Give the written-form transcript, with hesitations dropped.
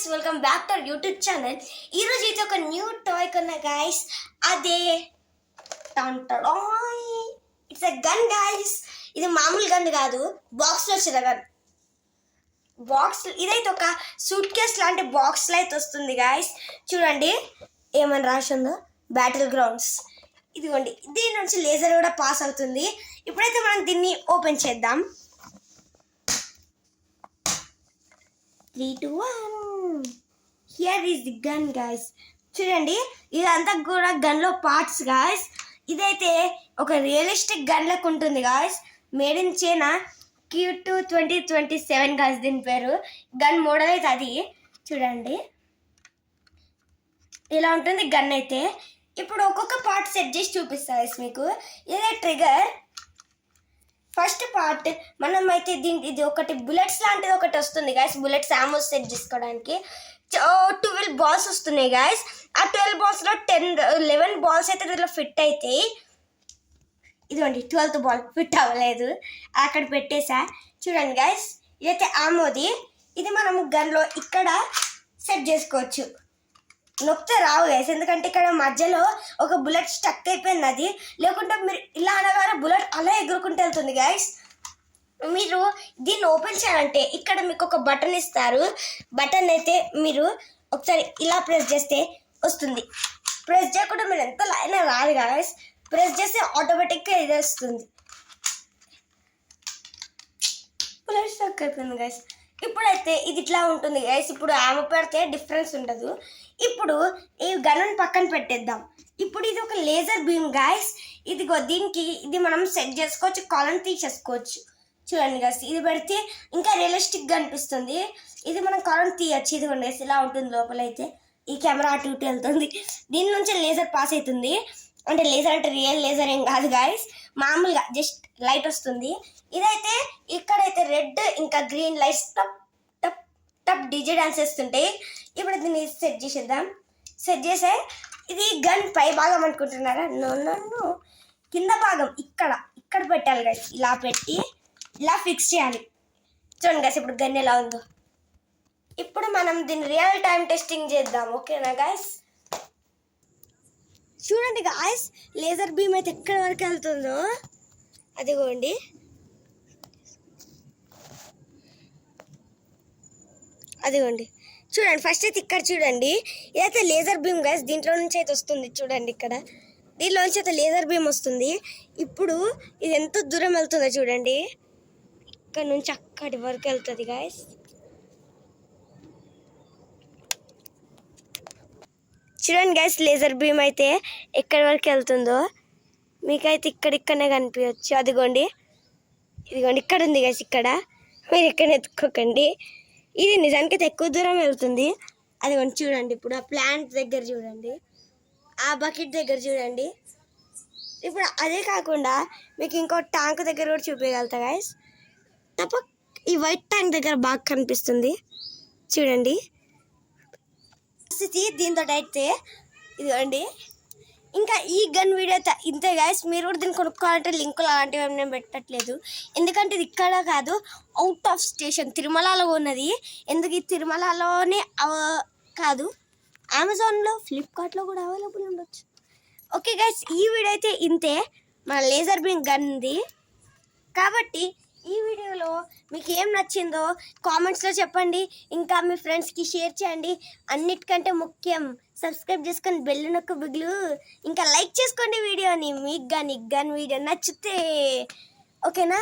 guys, welcome back to our YouTube channel. ఈ రోజు అయితే ఒక న్యూ టాయ్ కొన్నా guys. అదే ఇట్స్ ఎ గన్ guys. ఇది మామూలు గన్ కాదు, బాక్స్ లో వచ్చిన గన్. బాక్స్ ఇదైతే ఒక సూట్ కేస్ లాంటి బాక్స్ లో అయితే వస్తుంది guys. చూడండి ఏమని రాసిందో, బ్యాటిల్ గ్రౌండ్స్. ఇదిగోండి, దీని నుంచి లేజర్ కూడా పాస్ అవుతుంది. ఇప్పుడైతే మనం దీన్ని ఓపెన్ చేద్దాం. 3, 2, 1. Here is the gun guys. చూడండి, ఇదంతా కూడా గన్లో పార్ట్స్ గాయస్. ఇదైతే ఒక రియలిస్టిక్ గన్ లెక్క ఉంటుంది guys. Made in China, Q2 2027 guys దీని పేరు. గన్ మోడల్ అయితే అది. చూడండి ఇలా ఉంటుంది గన్ అయితే. ఇప్పుడు ఒక్కొక్క పార్ట్ సెట్ చేసి చూపిస్తా గాయస్ మీకు. ఇదే ట్రిగర్. ఫస్ట్ పార్ట్ మనం అయితే దీనికి ఇది ఒకటి బుల్లెట్స్ లాంటిది ఒకటి వస్తుంది గాయస్. బుల్లెట్స్ ఆమో సెట్ చేసుకోవడానికి 12 బాల్స్ వస్తున్నాయి గాయస్. ఆ 12 బాల్స్లో 11 బాల్స్ అయితే దీంట్లో ఫిట్ అవుతాయి. ఇదిగోండి 12th బాల్ ఫిట్ అవ్వలేదు, అక్కడ పెట్టేసా. చూడండి గాయస్, ఇదైతే ఆమోది. ఇది మనం గన్లో ఇక్కడ సెట్ చేసుకోవచ్చు. నొక్కితే రావు గైస్, ఎందుకంటే ఇక్కడ మధ్యలో ఒక బుల్లెట్ స్టక్ అయిపోయింది. అది లేకుంటే మీరు ఇలా అనగానే బుల్లెట్ అలా ఎగురుకుంటూ వెళ్తుంది గైస్. మీరు దీన్ని ఓపెన్ చేయాలంటే ఇక్కడ మీకు ఒక బటన్ ఇస్తారు. బటన్ అయితే మీరు ఒకసారి ఇలా ప్రెస్ చేస్తే వస్తుంది. ప్రెస్ చేయకుండా మీరు ఎంత లైన్ రాదు గైస్. ప్రెస్ చేస్తే ఆటోమేటిక్గా ఇది వస్తుంది. బుల్లెట్ స్టక్ అయిపోయింది గైస్. ఇప్పుడైతే ఇది ఇట్లా ఉంటుంది గైస్. ఇప్పుడు ఆమె పెడితే డిఫరెన్స్ ఉండదు. ఇప్పుడు ఈ గన్ను పక్కన పెట్టేద్దాం. ఇప్పుడు ఇది ఒక లేజర్ బీమ్ గైస్. ఇదిగో దీనికి ఇది మనం సెట్ చేసుకోవచ్చు, కాలం తీసేసుకోవచ్చు. చూడండి గైస్, ఇది పెడితే ఇంకా రియలిస్టిక్గా అనిపిస్తుంది. ఇది మనం కాలం తీయచ్చు. ఇది గైస్ ఇలా ఉంటుంది. లోపలైతే ఈ కెమెరా అటు ఇటు వెళ్తుంది. దీని నుంచి లేజర్ పాస్ అవుతుంది. అంటే లేజర్ అంటే రియల్ లేజర్ ఏం కాదు గైస్, మామూలుగా జస్ట్ లైట్ వస్తుంది. ఇదైతే ఇక్కడైతే రెడ్ ఇంకా గ్రీన్ లైట్స్ టప్ టప్ టప్ డీజే డాన్స్ వేస్తుంటాయి. ఇప్పుడు దీన్ని సెట్ చేసేద్దాం. సెట్ చేసే ఇది గన్ పై భాగం అనుకుంటున్నారా? నో, కింద భాగం ఇక్కడ పెట్టాలి గైస్. ఇలా పెట్టి ఇలా ఫిక్స్ చేయాలి. చూడండి గైస్ ఇప్పుడు గన్ ఎలా ఉందో. ఇప్పుడు మనం దీన్ని రియల్ టైం టెస్టింగ్ చేద్దాం, ఓకేనా గైస్? చూడండి గాయస్, లేజర్ బీమ్ అయితే ఎక్కడి వరకు వెళ్తుందో. అదిగోండి, అదిగోండి చూడండి. ఫస్ట్ అయితే ఇక్కడ చూడండి, ఇదైతే లేజర్ బీమ్ గాయస్. దీంట్లో నుంచి అయితే వస్తుంది. చూడండి ఇక్కడ దీంట్లో నుంచి అయితే లేజర్ బీమ్ వస్తుంది. ఇప్పుడు ఇది ఎంత దూరం వెళ్తుందో చూడండి. ఇక్కడ నుంచి అక్కడి వరకు వెళ్తుంది గాయస్. చూడండి గైస్, లేజర్ బీమ్ అయితే ఎక్కడి వరకు వెళ్తుందో మీకైతే ఇక్కడనే కనిపించవచ్చు. అదిగోండి, ఇదిగోండి ఇక్కడ ఉంది గైస్. ఇక్కడ మీరు ఇక్కడ ఎత్తుక్కోకండి. ఇది నిజానికైతే ఎక్కువ దూరం వెళ్తుంది. అదిగోండి చూడండి. ఇప్పుడు ఆ ప్లాంట్ దగ్గర చూడండి, ఆ బకెట్ దగ్గర చూడండి. ఇప్పుడు అదే కాకుండా మీకు ఇంకో ట్యాంక్ దగ్గర కూడా చూపించగలుగుతా గైస్. తప్ప ఈ వైట్ ట్యాంక్ దగ్గర బాగా కనిపిస్తుంది. చూడండి దీంతో అయితే ఇదిగోండి. ఇంకా ఈ గన్ వీడియో ఇంతే గైస్. మీరు కూడా దీన్ని కొనుక్కోవాలంటే లింకులు అలాంటివి నేను పెట్టట్లేదు, ఎందుకంటే ఇది ఇక్కడ కాదు, అవుట్ ఆఫ్ స్టేషన్ తిరుమలలో ఉన్నది. ఎందుకు ఈ తిరుమలలోనే కాదు, అమెజాన్లో ఫ్లిప్కార్ట్లో కూడా అవైలబుల్ ఉండొచ్చు. ఓకే గైస్, ఈ వీడియో అయితే ఇంతే. మన లేజర్ బీమ్ గన్ది కాబట్టి ఈ వీడియోలో మీకు ఏం నచ్చిందో కామెంట్స్లో చెప్పండి. ఇంకా మీ ఫ్రెండ్స్కి షేర్ చేయండి. అన్నిటికంటే ముఖ్యం సబ్స్క్రైబ్ చేసుకొని బెల్ నొక్క బిగులు. ఇంకా లైక్ చేసుకోండి వీడియోని. మీకు కానీ గన్ వీడియో నచ్చితే, ఓకేనా?